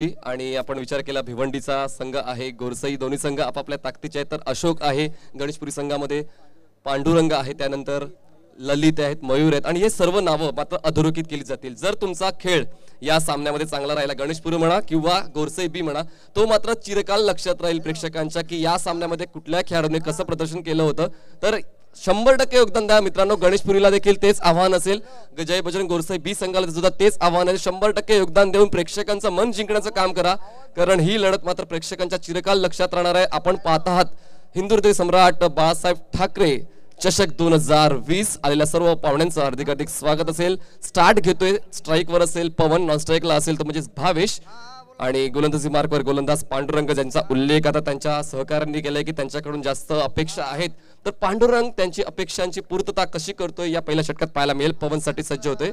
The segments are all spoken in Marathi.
आणि आपण विचार केला भिवंडीचा संघ आहे, गोरसई दोन्ही संघ आपापल्या ताकदीचे आहेत. तर अशोक आहे गणेशपुरी संघामध्ये, पांडुरंग आहे, त्यानंतर ललित आहेत, मयूर आहेत आणि हे सर्व नावं मात्र अधोरेखित केली जातील. जर तुमचा खेळ या सामन्यामध्ये चांगला राहिला, गणेशपुरी म्हणा किंवा गोरसई बी म्हणा, तो मात्र चिरकाल लक्षात राहील प्रेक्षकांच्या की या सामन्यामध्ये कुठल्या खेळाडूने कसं प्रदर्शन केलं होतं. तर 100% योगदान द्या मित्रांनो. गणेशपुरीला देखील तेच आव्हान असेल, जय बजरंग गोरसई बी संघाला सुद्धा तेच आव्हान आहे. 100% योगदान देऊन प्रेक्षकांचं मन जिंकण्याचं काम करा, कारण ही लढत मात्र प्रेक्षकांच्या चिरकाल लक्षात राहणार आहे. आपण पाहत आहात हिंदू हृदय सम्राट बाळासाहेब ठाकरे चषक 2020. आलेल्या सर्व पाहुण्यांचं हार्दिक हार्दिक स्वागत असेल. स्टार्ट घेतोय, स्ट्राईकवर असेल पवन, नॉन स्ट्राईकला असेल तर म्हणजे भावेश, आणि गोलंदाजी मार्कवर गोलंदाज पांडुरंग, ज्यांचा उल्लेख आता त्यांच्या सहकाऱ्यांनी केलाय की त्यांच्याकडून जास्त अपेक्षा आहेत. तर पांडुरंग त्यांची अपेक्षांची पूर्तता कशी करतोय या पहिल्या षटकात पाहायला मिळेल. पवन साठी सज्ज होतोय,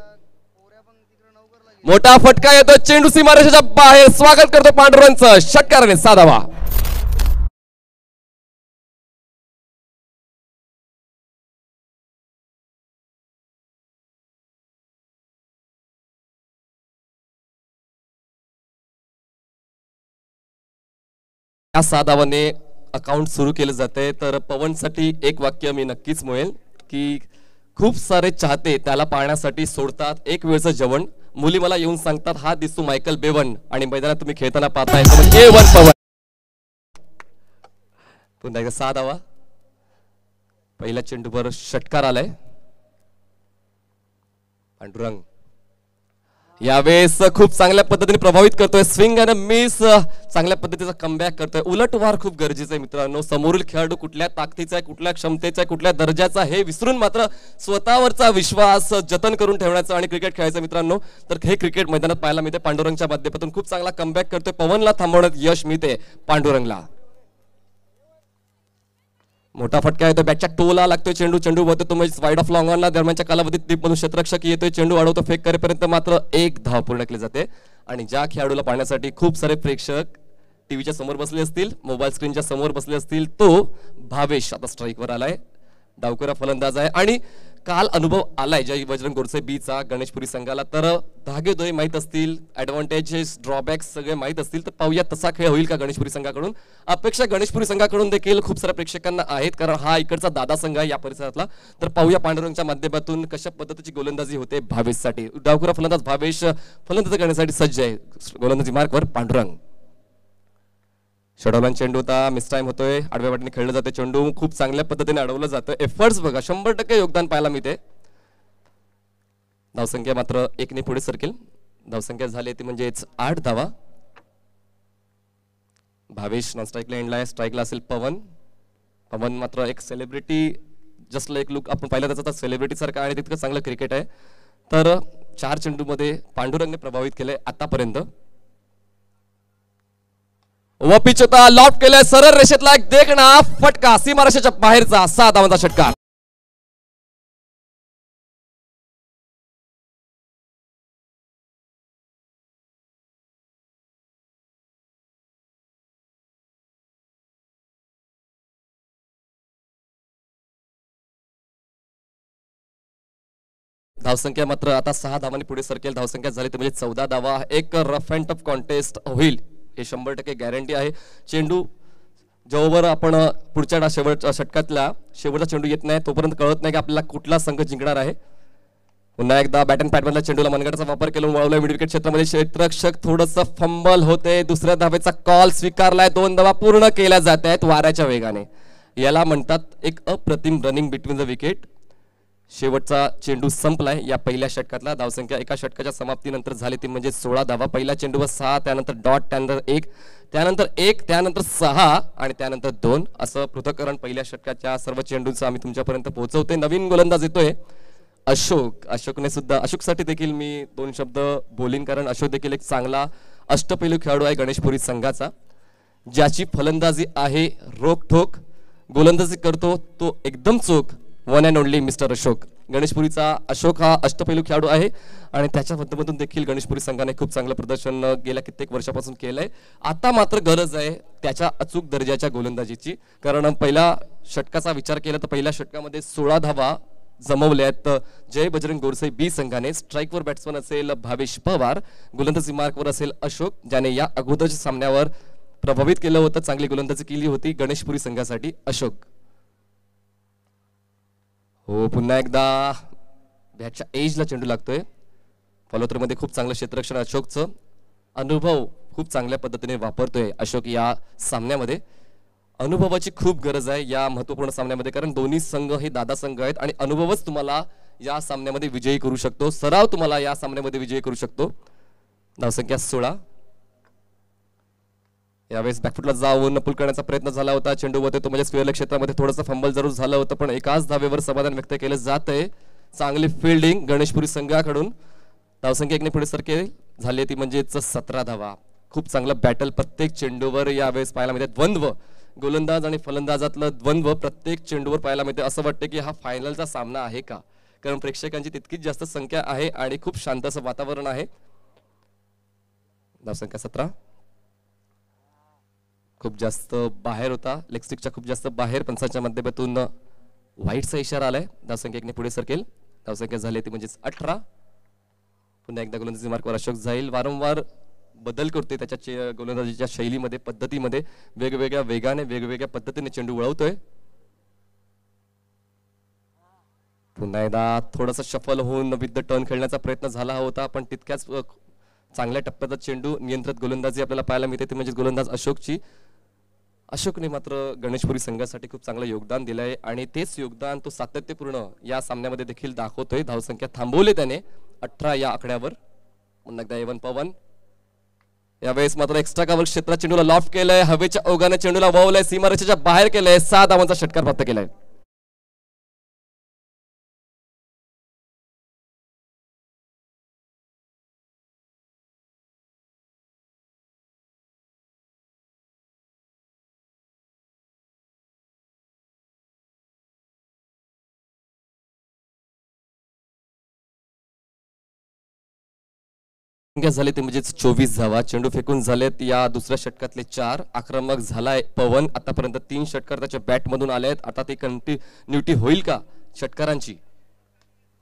मोठा फटका येतो, चेंडू सीमारेषेच्या बाहेर. स्वागत करतो पांडुरंगचं, षटकाराने साधावा. या साधावाने अकाउंट सुरू केलं जाते. तर पवनसाठी एक वाक्य मी नक्कीच म्हणेल की खूप सारे चाहते त्याला पाहण्यासाठी सोडतात एक वेळचं जेवण. मुली मला येऊन सांगतात हा दिसतो मायकल बेवन, आणि मैदानात तुम्ही खेळताना पाहताय पवन. पुन्हा एकदा 6 धावा. पहिल्या चेंडूवर षटकार आलाय. पांडुरंग यावेळेस खूप चांगल्या पद्धतीने प्रभावित करतोय, स्विंग आणि मिस चांगल्या पद्धतीचा कमबॅक करतोय. उलटवार खूप गरजेचं आहे मित्रांनो. समोरील खेळाडू कुठल्या ताकदीचा आहे, कुठल्या क्षमतेचा आहे, कुठल्या दर्जाचा हे विसरून मात्र स्वतःवरचा विश्वास जतन करून ठेवण्याचा आणि क्रिकेट खेळायचं मित्रांनो. तर हे क्रिकेट मैदानात पाहायला मिळते. पांडुरंगच्या माध्यमातून खूप चांगला कमबॅक करतोय. पवनला थांबवण्यात यश मिळते पांडुरंगला. मोठा फटका येतो, बॅटच्या टोला लागतोय चेंडू. चेंडू वळतो तो म्हणजे वाईड ऑफ लॉंग ऑनला. दरम्यानच्या कालावधीत दीपमधून क्षेत्ररक्षक येतोय, चेंडू अडवतो, फेक करेपर्यंत मात्र एक धाव पूर्ण केली जाते. आणि ज्या खेळाडूला पाहण्यासाठी खूप सारे प्रेक्षक टीव्हीच्या समोर बसले असतील, मोबाईल स्क्रीनच्या समोर बसले असतील, तो भावेश आता स्ट्राईकवर आलाय. डावकरा फलंदाज आहे आणि काल अनुभव आलाय जय बजरंग गोरसई बीचा गणेशपुरी संघाला. तर धागेदोय माहीत असतील, ऍडव्हान्टेजेस ड्रॉबॅक्स सगळे माहीत असतील. तर पाहूया तसा खेळ होईल का गणेशपुरी संघाकडून. अपेक्षा गणेशपुरी संघाकडून देखील खूप साऱ्या प्रेक्षकांना आहेत, कारण हा इकडचा दादा संघ आहे या परिसरातला. तर पाहूया पांडुरंगच्या माध्यमातून कशा पद्धतीची गोलंदाजी होते भावेशसाठी. डावकरा फलंदाज भावेश फलंदाजी करण्यासाठी सज्ज आहे. गोलंदाजी मार्कवर पांडुरंग. षडौलान चेंडू होता, मिस टाइम होतोय, आडव्या वाटेने खेळलं जाते. चेंडू खूप चांगल्या पद्धतीने अडवलं जातं. एफर्ट्स बघा, 100% योगदान पाहायला मिळते. धावसंख्या मात्र 1 ने पुढे सरकेल. धावसंख्या झाली ती म्हणजेच 8 धावा. भावेश नॉन स्ट्राईकला एंडला आहे, स्ट्राईकला असेल पवन. पवन मात्र एक सेलिब्रिटी, जस्ट लाईक लुक आपण पाहिलं त्याचा सेलिब्रिटी सारखा आणि तितकं चांगलं क्रिकेट आहे. तर 4 चेंडूमध्ये पांडुरंगने प्रभावित केलंय आतापर्यंत. व पिच होता, लॉफ्ट केलाय सरळ रेषेतला एक देखणा फटका, सीमारेषेच्या बाहेरचा 6 धावांचा षटकार. धावसंख्या मात्र आता 6 धावांनी पुढे सरकेल. धावसंख्या झाली तर म्हणजे 14 धावा. एक रफ अँड टफ कॉन्टेस्ट होईल हे 100% गॅरंटी आहे. चेंडू जोवर आपण पुढच्या शेवटच्या षटकातला शेवटचा चेंडू येत नाही तोपर्यंत कळत नाही की आपल्याला कुठला संघ जिंकणार आहे. पुन्हा एकदा बॅट अँड पॅडमधल्या चेंडूला मनगटाचा वापर केला, वळवलाय मिड विकेट क्षेत्रामध्ये. क्षेत्ररक्षक थोडंसं फंबल होते. दुसऱ्या धावेचा कॉल स्वीकारलाय. 2 धावा पूर्ण केल्या जात आहेत वाऱ्याच्या वेगाने. याला म्हणतात एक अप्रतिम रनिंग बिटवीन द विकेट. शेवटचा चेंडू संपलाय या पहिल्या षटकातला. धावसंख्या एका षटकाच्या समाप्तीनंतर झाली ती म्हणजे 16 धावा. पहिल्या चेंडूवर 6, त्यानंतर डॉट, त्यानंतर 1, त्यानंतर 1, त्यानंतर 6 आणि त्यानंतर 2 असं पृथक्करण पहिल्या षटकाच्या सर्व चेंडूंचं आम्ही तुमच्यापर्यंत पोहोचवतोय. नवीन गोलंदाज येतोय अशोक. अशोकने सुद्धा, अशोकसाठी देखील मी 2 शब्द बोलीन, कारण अशोक देखील एक चांगला अष्टपैलू खेळाडू आहे गणेशपुरी संघाचा, ज्याची फलंदाजी आहे रोखठोक, गोलंदाजी करतो तो एकदम चोख. One and only mister Ashok. गणेशपुरीचा अशोक हा अष्टपैलू खेळाडू आहे आणि त्याच्या माध्यमातून देखील गणेशपुरी संघाने खूप चांगलं प्रदर्शन गेल्या कित्येक वर्षापासून केलंय. आता मात्र गरज आहे त्याच्या अचूक दर्जाच्या गोलंदाजीची, कारण पहिल्या षटकाचा विचार केला तर पहिल्या षटकामध्ये 16 धावा जमवले आहेत. जय बजरंग गोरसे बी संघाने स्ट्राईकवर बॅट्समन असेल भावेश पवार, गोलंदाजी मार्कवर असेल अशोक, ज्याने या अगोदरच्या सामन्यावर प्रभावित केलं होतं, चांगली गोलंदाजी केली होती गणेशपुरी संघासाठी अशोक. हो पुन्हा एकदा बॅटच्या एजला चेंडू लागतोय. फॉलोथ्रोमध्ये खूप चांगलं क्षेत्ररक्षण अशोकचं, अनुभव खूप चांगल्या पद्धतीने वापरतोय अशोक या सामन्यामध्ये. अनुभवाची खूप गरज आहे या महत्त्वपूर्ण सामन्यामध्ये, कारण दोन्ही संघ हे दादा संघ आहेत आणि अनुभवच तुम्हाला या सामन्यामध्ये विजयी करू शकतो, सराव तुम्हाला या सामन्यामध्ये विजयी करू शकतो. धावसंख्या 16. यावेळेस बॅकफुटला जाऊन पुल करण्याचा प्रयत्न झाला होता, चेंडू होते तो म्हणजे स्क्वेअर क्षेत्रामध्ये थोडंसं फंबल जरूर झालं होतं, पण एकाच धावेवर समाधान व्यक्त केलं जात आहे. चांगली फिल्डिंग गणेशपुरी संघाकडून. धावसंख्या 1 पुढे सरके झाली ती म्हणजेच 17 धावा. खूप चांगलं बॅटल प्रत्येक चेंडूवर यावेळेस पाहायला मिळते. द्वंद्व गोलंदाज आणि फलंदाजातलं द्वंद्व प्रत्येक चेंडूवर पाहायला मिळते. असं वाटतं की हा फायनलचा सामना आहे का, कारण प्रेक्षकांची तितकीच जास्त संख्या आहे आणि खूप शांत असं वातावरण आहे. धावसंख्या 17. खूप जास्त बाहेर होता, लेग स्टिकच्या खूप जास्त बाहेर. पंचांच्या माध्यमातून व्हाईटचा इशारा आलाय. धावसंख्या 1 पुढे सरकेल. धावसंख्या झाली ती म्हणजेच 18. पुन्हा एकदा गोलंदाजी मार्कवर अशोक जाईल. वारंवार बदल करतोय त्याच्या गोलंदाजीच्या शैलीमध्ये, पद्धतीमध्ये. वेगवेगळ्या वेगाने वेगवेगळ्या पद्धतीने चेंडू वळवतोय. पुन्हा एकदा थोडासा शफल होऊन विथ द टर्न खेळण्याचा प्रयत्न झाला होता, पण तितक्याच चांगल्या टप्प्याचा चेंडू नियंत्रित गोलंदाजी आपल्याला पाहायला मिळते ती म्हणजे गोलंदाज अशोकची. अशोकने मात्र गणेशपुरी संघासाठी खूप चांगलं योगदान दिलंय आणि तेच योगदान तो सातत्यपूर्ण या सामन्यामध्ये देखील दाखवतोय. धावसंख्या थांबवली त्याने 18 या आकड्यावर. पुन्हा एकदा एवन पवन. यावेळेस मात्र एक्स्ट्रा कव्हर क्षेत्रात चेंडूला लॉफ्ट केलंय, हवेच्या ओघाने चेंडूला वळवलंय, सीमारेषेच्या बाहेर केलंय, 6 धावांचा षटकार प्राप्त केलाय. झाले ते म्हणजेच 24 धावा. चेंडू फेकून झालेत या दुसऱ्या षटकातले 4. आक्रमक झालाय पवन. आतापर्यंत 3 षटकार त्याच्या बॅट मधून आले आहेत. आता ती कंटिन्युटी होईल का षटकारांची?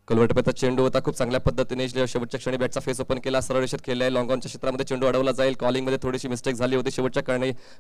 कलवटपेचा चेंडू होता, खूप चांगल्या पद्धतीने शेवटच्या क्षणी बॅटचा फेस ओपन केला, सरळ रेषेत खेळलाय. लॉंगॉनच्या क्षेत्रामध्ये चेंडू अडवला जाईल. कॉलिंग मध्ये थोडीशी मिस्टेक झाली होती, शेवटच्या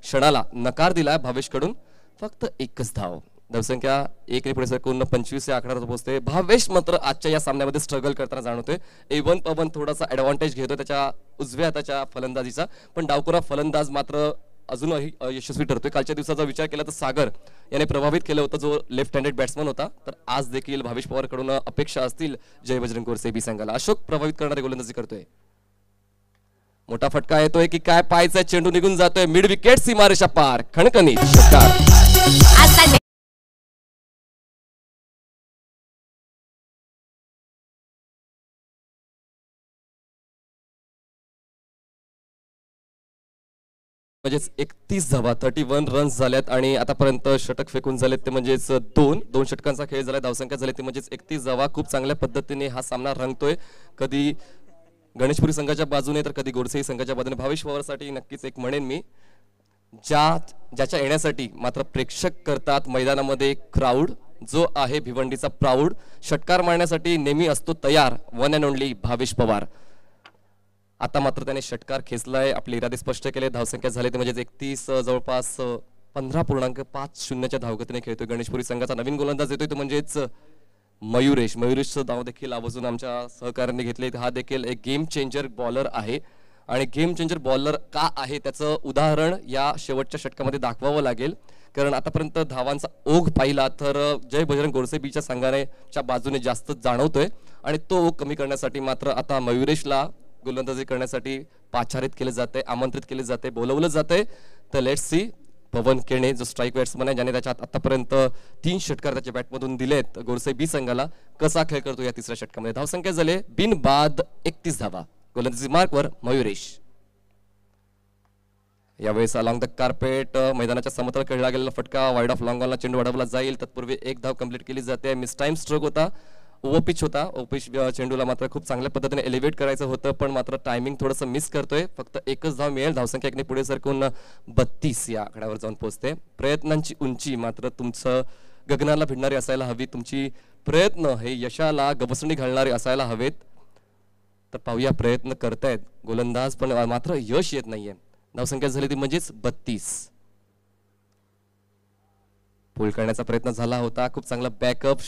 क्षणाला नकार दिला भावेश कडून. फक्त एकच धाव. धावसंख्या 1 पुढे सरकून 25 या आकड्यावर पोहोचते. भावेश मात्र आजच्या या सामन्यामध्ये स्ट्रगल करताना जाणवतोय. एवन पवन थोडासा ऍडव्हान्टेज घेतोय त्याच्या उजव्या हाताच्या फलंदाजीचा, पण डावखुरा फलंदाज मात्र अजूनही यशस्वी ठरतोय. कालच्या दिवसाचा विचार केला तर सागर याने प्रभावित केलं होतं, जो लेफ्ट हँडेड बॅट्समन होता. तर आज देखील भावेश पवार कडून अपेक्षा असतील जय बजरंग गोरसे बी संघाला. अशोक प्रभावित करणारी गोलंदाजी करतोय. मोठा फटका येतोय की काय, पायचा चेंडू निघून जातोय मिड विकेट, सीमारेषा पार. खणखणीत षटकार. म्हणजेच 31 धावा, 31 रन्स झाल्यात आणि आतापर्यंत षटक फेकून झालेत ते म्हणजेच 2 षटकांचा खेळ झाला. धावसंख्या झाली ते म्हणजेच 31 धावा. खूप चांगल्या पद्धतीने हा सामना रंगतोय, कधी गणेशपुरी संघाच्या बाजूने तर कधी गोरसे संघाच्या बाजूने. भावेश पवारसाठी नक्कीच एक म्हणेन मी, ज्याच्या येण्यासाठी मात्र प्रेक्षक करतात मैदानामध्ये. क्राऊड जो आहे भिवंडीचा प्राऊड, षटकार मारण्यासाठी नेहमी असतो तयार. One and only Bhavesh Pawar. आता मात्र त्याने षटकार खेचलाय, आपले इरादे स्पष्ट केले. धावसंख्या झाली ते म्हणजे 31, जवळपास 15.50 धावगतीने खेळतोय गणेशपुरी संघाचा. नवीन गोलंदाज येतोय तो म्हणजेच मयुरेशचं नाव देखील आवर्जून आमच्या सहकार्याने घेतले. हा देखील एक गेम चेंजर बॉलर आहे आणि गेम चेंजर बॉलर का आहे त्याचं उदाहरण या शेवटच्या षटकामध्ये दाखवावं लागेल, कारण आतापर्यंत धावांचा ओघ पाहिला तर जय बजरंग गोरसे बीच्या संघाच्या बाजूने जास्त जाणवतोय आणि तो ओघ कमी करण्यासाठी मात्र आता मयुरेशला गोलंदाजी करण्यासाठी पाचारित केले जाते, आमंत्रित केले जाते, बोलवलं जाते. तर लेट्स सी पवन केणे जो स्ट्राईक बॅट्समन आहे, ज्याने त्याच्या आतापर्यंत 3 षटकार त्याच्या बॅटमधून दिलेत गोरसे बी संघाला, कसा खेळ करतो या तिसऱ्या षटकामध्ये. धावसंख्या झाले बिन बाद 31 धावा. गोलंदाजी मार्कवर मयुरेश. यावेळेस अलॉंग द कार्पेट मैदानाच्या समतल खेळला गेलेला फटका, वाईड ऑफ लॉंग ऑनला चेंडू अडवला जाईल. तत्पूर्वी 1 धाव कंप्लीट केली जाते. मिस टाइम स्ट्रोक होता, ओव्हरपिच होता. ओव्हरपिच चेंडूला मात्र खूप चांगल्या पद्धतीने एलिव्हेट करायचं होतं, पण मात्र टायमिंग थोडंसं मिस करतोय. फक्त एकच धाव मिळेल. धावसंख्या 1 पुढे सरकून 32 या आकड्यावर जाऊन पोहोचते. प्रयत्नांची उंची मात्र तुमचं गगनाला भिडणारी असायला हवी. तुमची प्रयत्न हे यशाला गवसणी घालणारे असायला हवेत. तर पाहूया प्रयत्न करतायत गोलंदाज पण मात्र यश येत नाहीये. धावसंख्या झाली ती म्हणजेच 32. पूल करण्याचा प्रयत्न झाला होता. खूप चांगला बॅकअप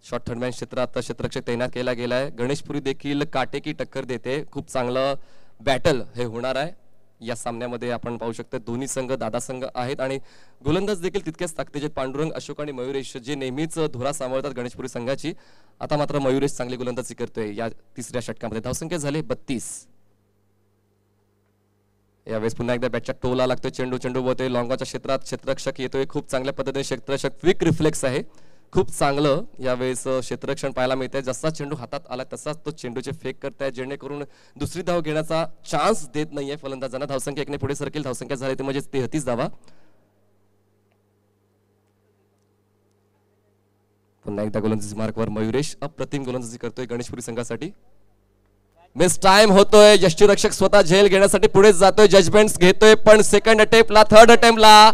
शॉर्ट थर्डमॅन क्षेत्रात क्षेत्ररक्षक तैनात केला गेलाय. गणेशपुरी देखील काटेकी टक्कर देते. खूप चांगलं बॅटल हे होणार आहे या सामन्यामध्ये. आपण पाहू शकतो दोन्ही संघ दादा संघ आहेत आणि गोलंदाज देखील तितकेच ताकदीचे. पांडुरंग, अशोक आणि मयुरेश जे नेहमीच धुरा सांभाळतात गणेशपुरी संघाची. आता मात्र मयुरेश चांगली गोलंदाजी करतोय या तिसऱ्या षटकामध्ये. धावसंख्या झाली 32. यावेळेस पुन्हा एकदा बॅटच्या टोला लागतोय. चेंडू बोलतोय लॉंगॉच्या क्षेत्रात. क्षेत्ररक्षक येतोय. खूप चांगल्या पद्धतीने क्षेत्ररक्षक क्विक रिफ्लेक्स आहे. खूप चांगलं यावेळेस क्षेत्ररक्षण पाहायला मिळतंय. जसा चेंडू हातात आला तसाच तो चेंडूचे फेक करताय जेणेकरून दुसरी धाव घेण्याचा चान्स देत नाहीये फलंदाजांना. धावसंख्या 1ने पुढे सरकेल. धावसंख्या झाली ते म्हणजे 33 धावा. पुन्हा एकदा गोलंदाजी मार्कवर मयुरेश अप्रतिम गोलंदाजी करतोय गणेशपुरी संघासाठी. मिस टाइम होतोय. यष्टीरक्षक स्वतः झेल घेण्यासाठी पुढे जातोय. जजमेंट घेतोय पण सेकंड अटेम्प्टला थर्ड अटेम्प्टला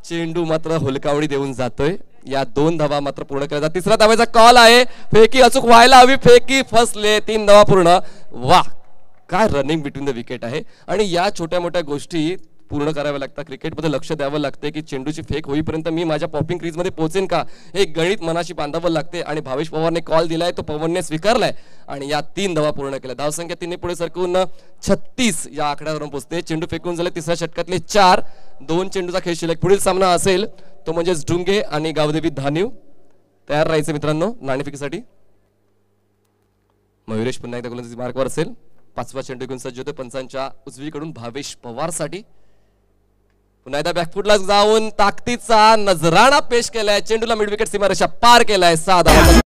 चेंडू मात्र हुलकावणी देऊन जातोय. या 2 धावा मात्र पूर्ण केल्या जातात. तिसऱ्या धावेचा कॉल आहे. फेकी अचूक व्हायला हवी. फेकी फसले. 3 धावा पूर्ण. वा काय रनिंग बिटवीन द विकेट आहे. आणि या छोट्या मोठ्या गोष्टी पूर्ण कराव्या लागतात. क्रिकेटमध्ये लक्ष द्यावं लागते की चेंडूची फेक होईपर्यंत मी माझ्या पॉपिंग क्रीजमध्ये पोहोचेन का हे गणित मनाशी बांधावं लागते. आणि भावेश पवारने कॉल दिलाय तो पवनने स्वीकारलाय आणि या 3 धावा पूर्ण केल्या. धावसंख्या 3ने पुढे सरकून 36 या आकड्यावरून पोहोचते. चेंडू फेकून झाले तिसऱ्या षटकातले 4. 2 चेंडूचा खेळ शिल्लक. पुढील सामना असेल तो म्हणजेच डुंगे आणि गावदेवी धानिव. तयार राहायचे मित्रांनो नाणेफेकीसाठी. मयुरेश पुन्हा एकदा गोलंदाजी मार्कवर असेल. 5वा चेंडू घेऊन सज्ज होते पंचांच्या उजवीकडून भावेश पवार साठी. पुन्हा एकदा बॅकफुटला जाऊन ताकदीचा नजराणा पेश केलाय. चेंडूला मिड विकेट सीमारेषा पार केलाय. 6 धावा.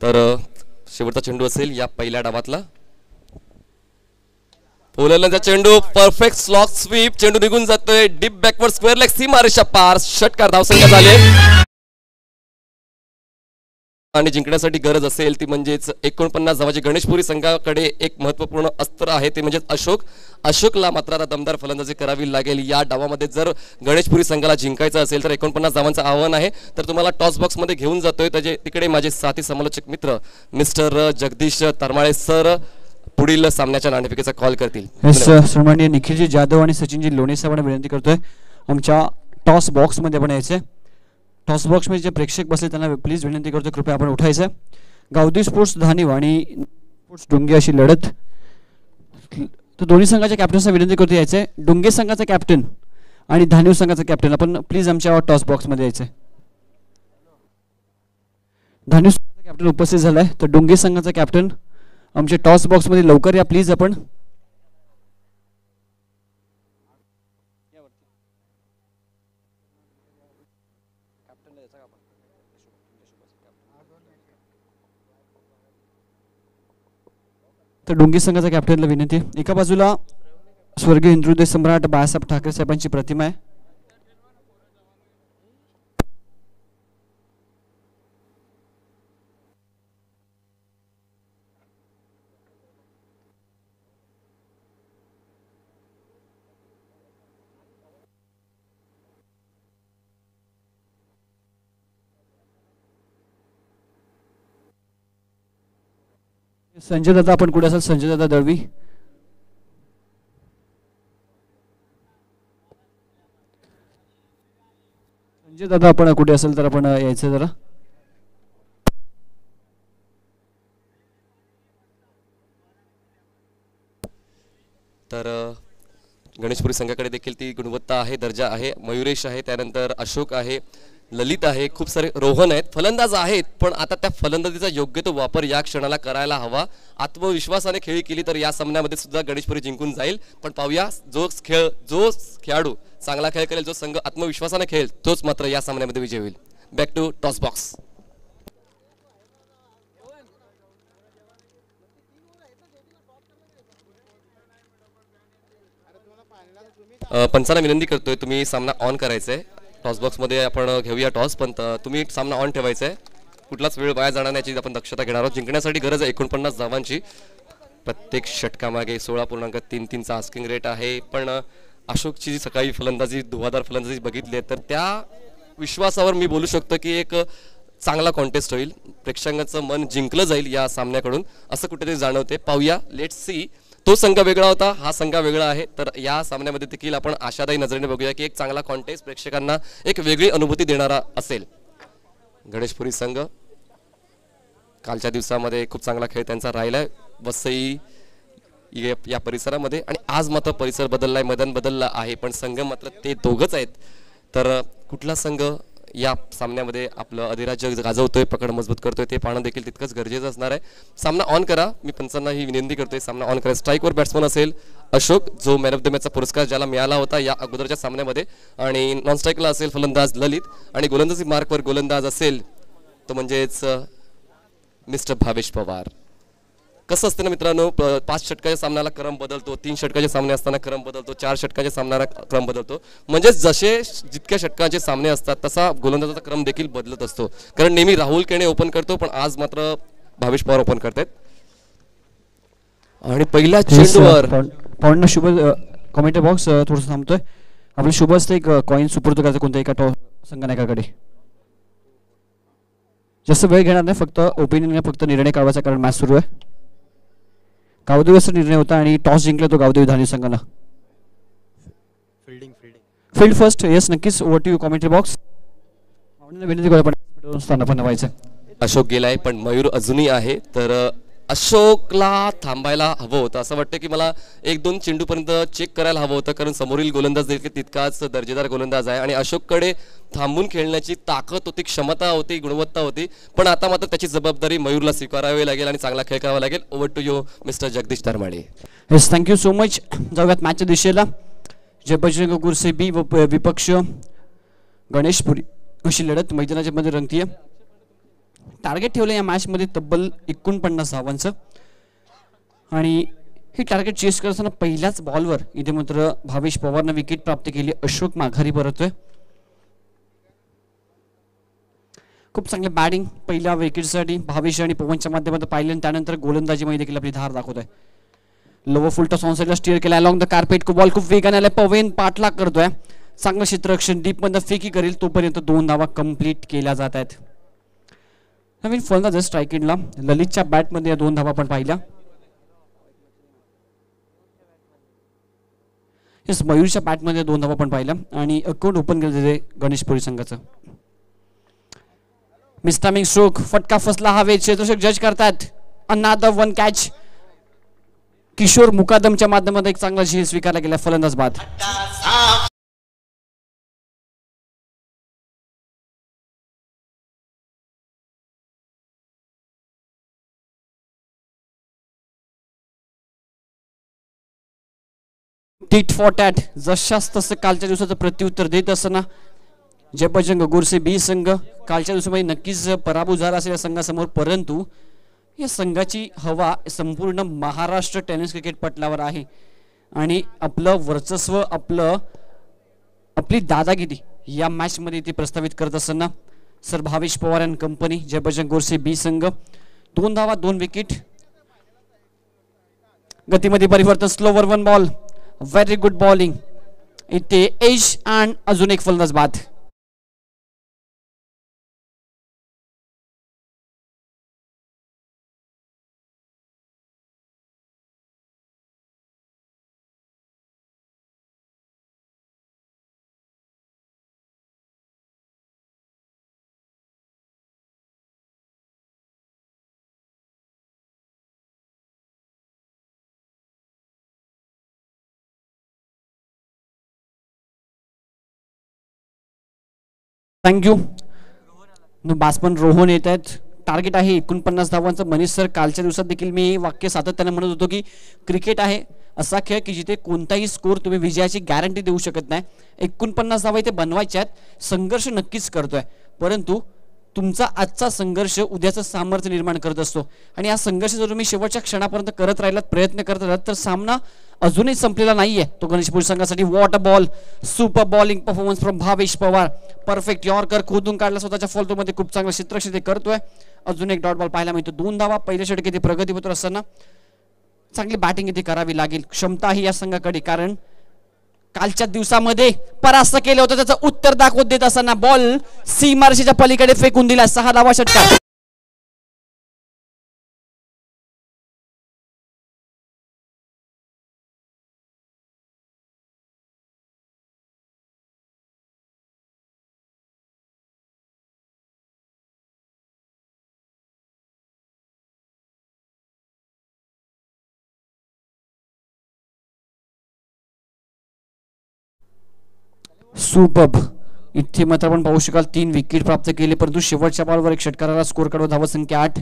तर शेवटचा चेंडू असेल या पहिल्या डावातला. ओलरचा चेंडू परफेक्ट स्लॉक स्वीप. चेंडू निघून जातोय डीप बॅकवर्ड स्क्वेअर लेग सीमारेषा पार. षटकार. धावसंख्या झाले आणि जिंकण्यासाठी गरज असेल ती म्हणजेच 49 धावाची. गणेशपुरी संघाकडे एक महत्त्वपूर्ण अस्त्र आहे ते म्हणजेच अशोक. अशोकला मात्र आता दमदार फलंदाजी करावी लागेल या डावामध्ये. जर गणेशपुरी संघाला जिंकायचं असेल तर 49 धावांचं आव्हान आहे. तर तुम्हाला टॉस बॉक्स मध्ये घेऊन जातोय. त्याचे तिकडे माझे साथी समालोचक मित्र मिस्टर जगदीश तरमाळे सर पुढील सामन्याच्या नाणेफेकीचा कॉल करतील. सन्माननीय निखिलजी जाधव आणि सचिनजी लोणे साहेबांना विनंती करतोय आमच्या टॉस बॉक्स मध्ये आपण यायचे. टॉस बॉक्स मध्ये जे प्रेक्षक बसले त्यांना प्लीज विनंती करतो कृपया आपण उठायचं. गावदी स्पोर्ट्स धानिव आणि स्पोर्ट्स डुंगे अशी लढत. तर दोन्ही संघाच्या कॅप्टनला विनंती करतो यायचे. डुंगे संघाचा कॅप्टन आणि धानिव संघाचा कॅप्टन आपण प्लीज आमच्या टॉस बॉक्स मध्ये यायचे. धानिव संघाचा कॅप्टन उपस्थित झालाय तर डुंगे संघाचा कॅप्टन आमच्या टॉस बॉक्स मध्ये लवकर या प्लीज. आपण तर डुंगी संघाचा कॅप्टनला विनंती. एका बाजूला स्वर्गीय हिंदुहृदय सम्राट बाळासाहेब ठाकरे साहेबांची प्रतिमा आहे. संजय दादा आपण कुठे असाल? संजय दादा दळवी. संजय दादा आपण कुठे असेल तर आपण यायचं जरा. तर गणेशपुरी संघाकडे देखील ती गुणवत्ता आहे, दर्जा आहे. मयुरेश आहे, त्यानंतर अशोक आहे, ललित आहे, खूप सारे रोहन आहेत, फलंदाज आहेत. पण आता त्या फलंदाजीचा योग्य तो वापर या क्षणाला करायला हवा. आत्मविश्वासाने खेळी केली तर या सामन्यामध्ये सुद्धा गणेशपुरी जिंकून जाईल. पण पाहूया जो खेळाडू चांगला खेळ करेल, जो संघ आत्मविश्वासाने खेळेल तोच मात्र या सामन्यामध्ये विजय होईल. Back to toss box. पंचांना विनंती करतोय तुम्ही सामना ऑन करायचा आहे. टॉस बॉक्समध्ये आपण घेऊया टॉस, पण तुम्ही सामना ऑन ठेवायचा आहे. कुठलाच वेळ वाया जाणार नाही याची आपण दक्षता घेणार आहोत. जिंकण्यासाठी गरज आहे 49 धावांची. प्रत्येक षटकामागे 16.33चा आस्किंग रेट आहे. पण अशोकची जी सकाळी फलंदाजी, धुवाधार फलंदाजी बघितली तर त्या विश्वासावर मी बोलू शकतो की एक चांगला कॉन्टेस्ट होईल. प्रेक्षकांचं मन जिंकलं जाईल या सामन्याकडून असं कुठेतरी जाणवते. पाहूया, लेट्स सी. तो संघ वेगळा होता, हा संघ वेगळा आहे. तर या सामन्यामध्ये देखील आपण आशादायी नजरेने बघूया की एक चांगला कॉन्टेस्ट प्रेक्षकांना एक वेगळी अनुभूती देणारा असेल. गणेशपुरी संघ कालच्या दिवसामध्ये खूप चांगला खेळ त्यांचा राहिलाय वसई या परिसरामध्ये, आणि आज मात्र परिसर बदललाय, मैदान बदलला आहे, पण संघ मात्र ते दोघच आहेत. तर कुठला संघ या सामन्यामध्ये आपलं अधिराज्य गाजवतोय, पकड मजबूत करतोय, ते पाहणं देखील तितकंच गरजेचं असणार आहे. सामना ऑन करा. मी पंचांना ही विनंती करतोय, सामना ऑन करा. स्ट्राईकवर बॅट्समन असेल अशोक, जो मॅन ऑफ द मॅचचा पुरस्कार ज्याला मिळाला होता या अगोदरच्या सामन्यामध्ये, आणि नॉन स्ट्राईकला असेल फलंदाज ललित, आणि गोलंदाजी मार्कवर गोलंदाज असेल तो म्हणजेच मिस्टर भावेश पवार. कसं असतं ना मित्रांनो, 5 षटकाच्या सामन्याला क्रम बदलतो, 3 षटकाचे सामने असताना क्रम बदलतो, 4 षटकाच्या सामन्याला क्रम बदलतो. म्हणजे जसे जितक्या षटकाचे सामने असतात तसा गोलंदाजाचा क्रम देखील बदलत असतो. कारण नेहमी राहुल केणे ओपन करतो, पण आज मात्र भावेश पवार ओपन करतात. आणि पहिल्या चेंडूवर पॉईंट शुभ कॉमेंट बॉक्स थोडंसं थांबतोय. आपलं शुभ असतं एक कॉईन सुपूर्द करायचं कोणत्या एका संगणकाकडे. जास्त वेळ घेणार नाही, फक्त ओपिनियन, फक्त निर्णय काढायचा, कारण मॅच सुरू आहे. गावदेवीचा निर्णय होता आणि टॉस जिंकला तो गावदेवी धानी संघानं. Field first. येस, नक्कीच. Over to you commentary box. विनंती करूया पण स्थान व्हायचं. अशोक गेलाय, पण मयूर अजूनही आहे. तर अशोकला थांबायला हवं होतं. असं वाटतं की मला 1-2 चेंडूपर्यंत चेक करायला हवं होतं, कारण समोरील गोलंदाज देखील तितकाच दर्जेदार गोलंदाज आहे आणि अशोककडे थांबून खेळण्याची ताकद होती, क्षमता होती, गुणवत्ता होती. पण आता मात्र त्याची जबाबदारी मयूरला स्वीकारावी लागेल आणि चांगला खेळ करावा लागेल. Over to you mister Jagdish Dharmale. Yes, thank you so much. जाऊयात मॅचच्या दिशेला. जय बजरंग गुरसे बी व विपक्ष गणेशपुरी अशी लढत मैदानाच्या मध्ये रंगतीये. टार्गेट ठेवलं या मॅचमध्ये तब्बल 49 धावांचं, आणि हे टार्गेट चेस करत असताना पहिल्याच बॉलवर इथे मात्र भावेश पवारनं विकेट प्राप्त केली. अशोक माघारी परततोय. खूप चांगली बॅटिंग पहिल्या विकेटसाठी भावेश आणि पवनच्या माध्यमातून पाहिलं, आणि त्यानंतर गोलंदाजीमध्ये देखील आपली धार दाखवत आहे. लोवर फुल टॉस ऑन साइडला स्टीअर केला अलॉंग द कार्पेट. बॉल खूप वेगाने आलाय. पवेन पाठलाग करतोय. चांगलं क्षेत्ररक्षण डीप मध्ये फेकी करेल तोपर्यंत 2 धावा कंप्लीट केल्या जात आहेत. नवीन फलंदाज स्ट्रायकिंगला ललितच्या बॅटमध्ये या 2 धावा आपण पाहिल्या. येस, मयूरच्या बॅटमध्ये 2 धावा आपण पाहिल्या आणि अकाउंट ओपन केलं गणेशपुरी संघाचं. मिस्टामिंग स्ट्रोक, फटका फसला हवेत. क्षेत्ररक्षक जज करतात. अनादर 1 कॅच. किशोर मुकादमच्या माध्यमातून एक चांगला झेल स्वीकारला गेला फलंदाज बाद. टीट फॉर टॅट, जशास तसं कालच्या दिवसाचं प्रत्युत्तर देत असताना जयबजरंग गोरसे बी संघ कालच्या दिवसामध्ये नक्कीच पराभूत झाला असेल या संघासमोर, परंतु या संघाची हवा संपूर्ण महाराष्ट्र टेनिस क्रिकेट पटलावर आहे आणि आपलं वर्चस्व, आपली दादागिरी या मॅच मध्ये ते प्रस्तावित करत असताना sir Bhavesh Pawar and company Jaibajrang Gorase B संघ 2 धावा 2 विकेट. गतीमध्ये परिवर्तन, slower 1 ball, very good bowling इथे एज अँड अजून एक फलंदाज बाद. थँक्यू. बासपन रोहन येत आहेत. टार्गेट आहे 49 धावांचं. मनीष सर, कालच्या दिवसात देखील मी वाक्य सातत्याने म्हणत होतो की क्रिकेट आहे असा खेळ की जिथे कोणताही स्कोर तुम्ही विजयाची गॅरंटी देऊ शकत नाही. 49 धावा इथे बनवायच्या आहेत. संघर्ष नक्कीच करतोय, परंतु तुमचा आजचा संघर्ष उद्याचं सामर्थ्य निर्माण करत असतो आणि हा संघर्ष जर तुम्ही शेवटच्या क्षणापर्यंत करत राहिलात, प्रयत्न करत राहिलात, तर सामना अजूनही संपलेला नाहीये तो गणेशपूर संघासाठी. Water ball, super bowling performance from Bhavesh Pawar. Perfect yorker खोदून काढला स्वतःच्या फॉल्टोमध्ये, खूप चांगलं क्षेत्ररक्षण करतोय. अजून एक डॉट बॉल पाहायला मिळतो. 2 धावा. पहिल्या षटकात इथे प्रगतीपत्र असताना चांगली बॅटिंग इथे करावी लागेल. क्षमता आहे या संघाकडे, कारण कालच्या दिवसामध्ये परास्त केलं होतं, त्याचं उत्तर दाखवत देत असताना बॉल सीमारेषेच्या पलीकडे फेकून दिला. 6 धावा षटकार. सुपर्ब. इथे मात्र आपण पाहू शकाल 3 विकेट प्राप्त केले, परंतु शेवटच्या बॉलवर एक षटकाराला स्कोर काढून धावा संख्या 8.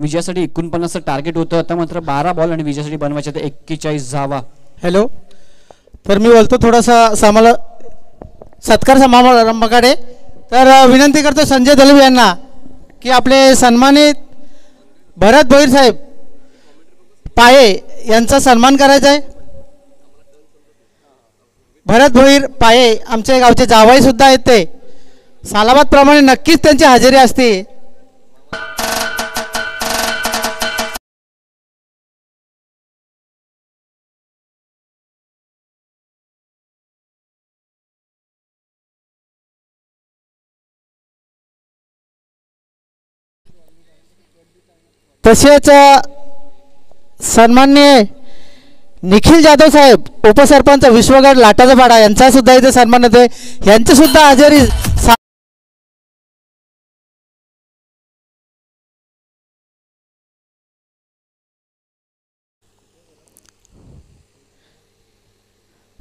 विजयासाठी 49 टार्गेट होतं, आता मात्र 12 बॉल आणि विजयासाठी बनवायचे 41 धावा. हॅलो, तर मी बोलतो थोडासा सामाला सत्कार समारंभाकडे. तर विनंती करतो संजय दलवी यांना की आपले सन्मानित भरत भोईर साहेब पाये यांचा सन्मान करायचा आहे. भरत भोईर पाये आमच्या गावचे जावाई सुद्धा आहेत, ते सालाबाद प्रमाणे नक्कीच त्यांची हजेरी असते. तसेच सन्माननीय निखिल जाधव साहेब उपसरपंच विश्वगड लाटाचा पाडा यांचा सुद्धा इथे सन्मान होतोय. यांची सुद्धा हजेरी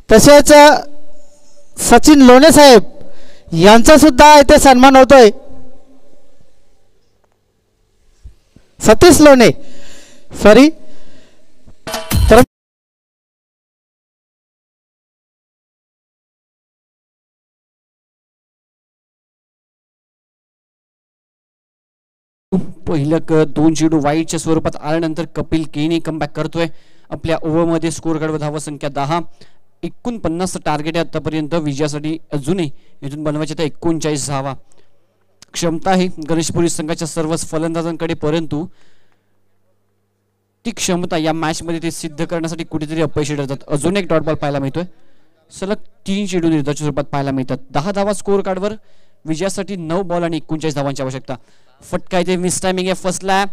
तसेच सचिन लोणे साहेब यांचा सुद्धा इथे सन्मान होतोय. सतीश लोणे सॉरी. तर पहिलं 2 चेंडू वाईटच्या स्वरूपात आल्यानंतर कपिल केनी कमबॅक करतोय. आपल्या ओव्हरमध्ये स्कोर काढवत धावा संख्या 10. 49 टार्गेट आहे आतापर्यंत. विजयासाठी अजूनही इथून बनवायचे 39 धावा. क्षमता आहे गणेशपुरी संघाच्या सर्वच फलंदाजांकडे, परंतु ती क्षमता या मॅच मध्ये ते सिद्ध करण्यासाठी कुठेतरी अपयशी ठरतात. अजून एक डॉट बॉल पाहायला मिळतोय. सलग 3 चेंडू निर्धाराच्या स्वरूपात पाहायला मिळतात. 10 धावा स्कोर कार्डवर. विजयासाठी 9 बॉल आणि 39 धावांची आवश्यकता. फटका इथे मिस टायमिंग आहे. फसला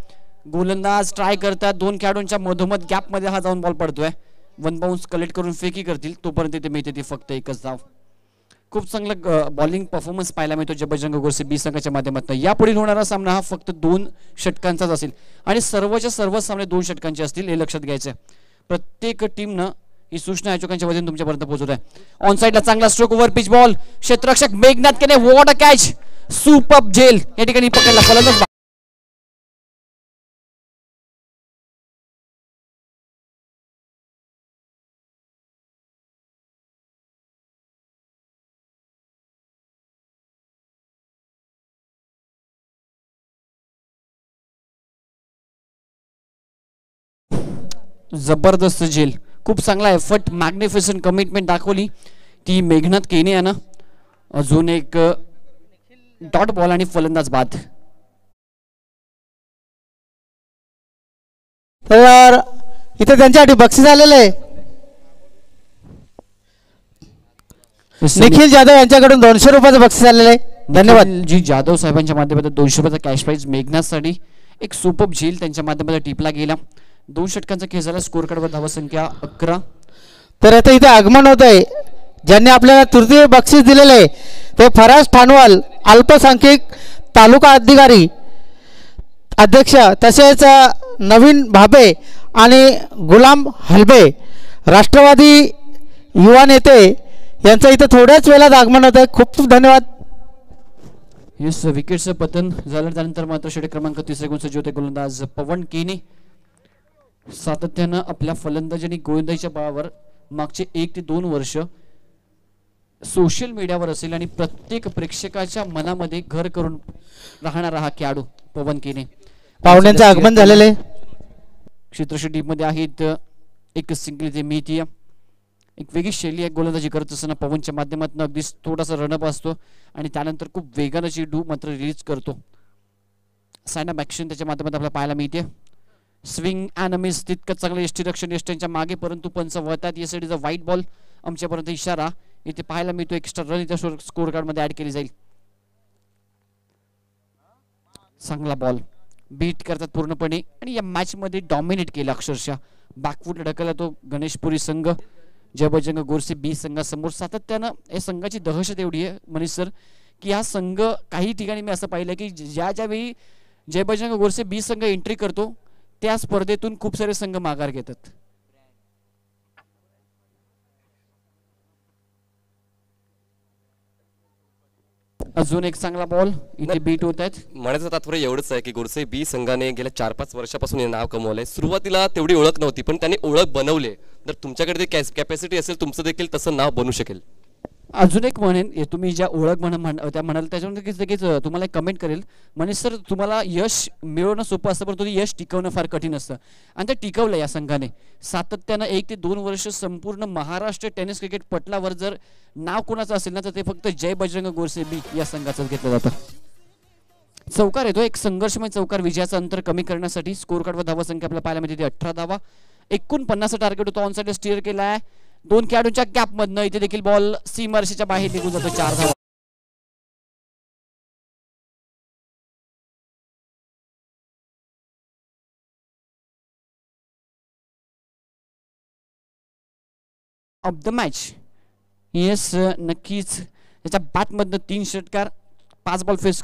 गोलंदाज ट्राय करतात. 2 खेळाडूंच्या मधोमध गॅप मध्ये हा जाऊन बॉल पडतोय. 1 बाउन्स कलेक्ट करून फेकी करतील, तोपर्यंत ते मिळते ती फक्त 1च धाव. खूप चांगला बॉलिंग परफॉर्मन्स पाहायला मिळतो जबरजंग गोरसे बी संघाच्या माध्यमातून. यापुढील होणारा सामना हा फक्त 2 षटकांचाच असेल आणि सर्वच्या सर्व सामने 2 षटकांचे असतील, हे लक्षात घ्यायचं. प्रत्येक टीमनं ही सूचना आयोजकांच्या वतीने तुमच्यापर्यंत पोहोचवत आहे. ऑन साइडला चांगला स्ट्रोक ओव्हर पिच बॉल. क्षेत्ररक्षक Meghnath Kene what a catch. Super झेल या ठिकाणी पकडला फलंदाज. जबरदस्त झेल. खूप चांगला एफर्ट, मॅग्निफिसंट कमिटमेंट दाखवली ती मेघनाथ केने यानं. अजून एक डॉट बॉल आणि फलंदाज बाद. तर इथे त्यांच्यासाठी बक्षीस आलेलं आहे. निखिल जाधव यांच्याकडून 200 रुपयाचं बक्षीस आलेलं आहे. धन्यवाद जी जाधव साहेबांच्या माध्यमातून 200 रुपयाचा कॅश प्राइज मेघनाथसाठी. एक सुपर झेल त्यांच्या माध्यमातून टिपला गेला. 2 षटकांचा खेळ झाला. स्कोर कार्डवर धावा संख्या 11. तर आता इथे आगमन होत आहे. ज्यांनी आपल्याला तृतीय बक्षीस दिलेले आहे ते फराज ठाणवाल अल्पसंख्यक तालुका अधिकारी अध्यक्ष, तसेच नवीन भाबे आणि गुलाम हलबे राष्ट्रवादी युवा नेते यांचं इथं थोड्याच वेळात आगमन होत आहे. खूप खूप धन्यवाद. येस, विकेटचं पतन झालं त्यानंतर मात्र षटक क्रमांक 30 गुणचे होते गोलंदाज पवन केने. सातत्यानं आपल्या फलंदाजी आणि गोलंदाजीच्या बळावर मागचे 1 ते 2 वर्ष सोशल मीडियावर असेल आणि प्रत्येक प्रेक्षकाच्या मनामध्ये घर करून राहणारा हा खेळाडू पवन केने. पाहुण्यांचं आगमन झालेलं आहे. क्षेत्ररक्षक टीम मध्ये आहेत एक सिंगल ते मेहती, एक वेगळी शैली एक गोलंदाजी करत असताना पवनच्या माध्यमातून अगदीच थोडासा रनअप असतो आणि त्यानंतर खूप वेगानं चेंडू मात्र रिलीज करतो. साइन ॲक्शन त्याच्या माध्यमातून आपल्याला पाहायला मिळते. स्विंग अँड मिस तितकं चांगलं यष्टीरक्षण यष्ट्यांच्या मागे, परंतु पंच वळतात. या साईडचा व्हाईट बॉल आमच्यापर्यंत इशारा इथे पाहायला मिळतो. एक्स्ट्रा रन इथे स्कोर कार्ड मध्ये ऍड केली जाईल. चांगला बॉल बीट करतात पूर्णपणे आणि या मॅच मध्ये डॉमिनेट केलं अक्षरशः. बॅकफुटला ढकलला तो गणेशपुरी संघ जय बजरंग गोरसे बी संघासमोर. सातत्यानं या संघाची दहशत एवढी आहे मनीष सर की हा संघ काही ठिकाणी मी असं पाहिलं की ज्यावेळी जय बजरंग गोरसे बी संघ एंट्री करतो त्या स्पर्धेतून खूप सारे संघ माघार घेतात. अजून एक चांगला बॉल इथे बीट होत आहेत. म्हणायचं तात्पर्य एवढंच आहे की गोरसे बी संघाने गेल्या 4-5 वर्षापासून हे नाव कमवलंय. सुरुवातीला तेवढी ओळख नव्हती पण त्यांनी ओळख बनवली. जर तुमच्याकडे ते कॅपॅसिटी असेल तुमचं देखील तसं नाव बनू शकेल. अजून एक म्हणेन तुम्ही ज्या ओळख त्या म्हणाल त्याच्यामध्ये लगेच तुम्हाला एक कमेंट करेल मनीष सर तुम्हाला यश मिळवणं सोपं असतं पण तुम्ही यश टिकवणं फार कठीण असतं आणि ते टिकवलं या संघाने. सातत्यानं 1 ते 2 वर्ष संपूर्ण महाराष्ट्र टेनिस क्रिकेट पटलावर जर नाव कोणाचं असेल ना तर ते फक्त जय बजरंग गोरसे बी या संघाचं घेतलं जातं. चौकार येतो एक संघर्षमय चौकार विजयाचं अंतर कमी करण्यासाठी. स्कोर कार्डवर धावा संख्या आपल्याला पाहायला मिळते 18 धावा. 49 टार्गेट होतो. ऑन साइड स्टीअर केला आहे 2 खेळाडूंच्या गॅप मधनं. इथे देखील बॉल सीमारेषेच्या बाहेर निघून जातो. 4 धावा. ऑफ द मॅच येस नक्कीच त्याच्या बॅट मधनं 3 षटकार 5 बॉल फेस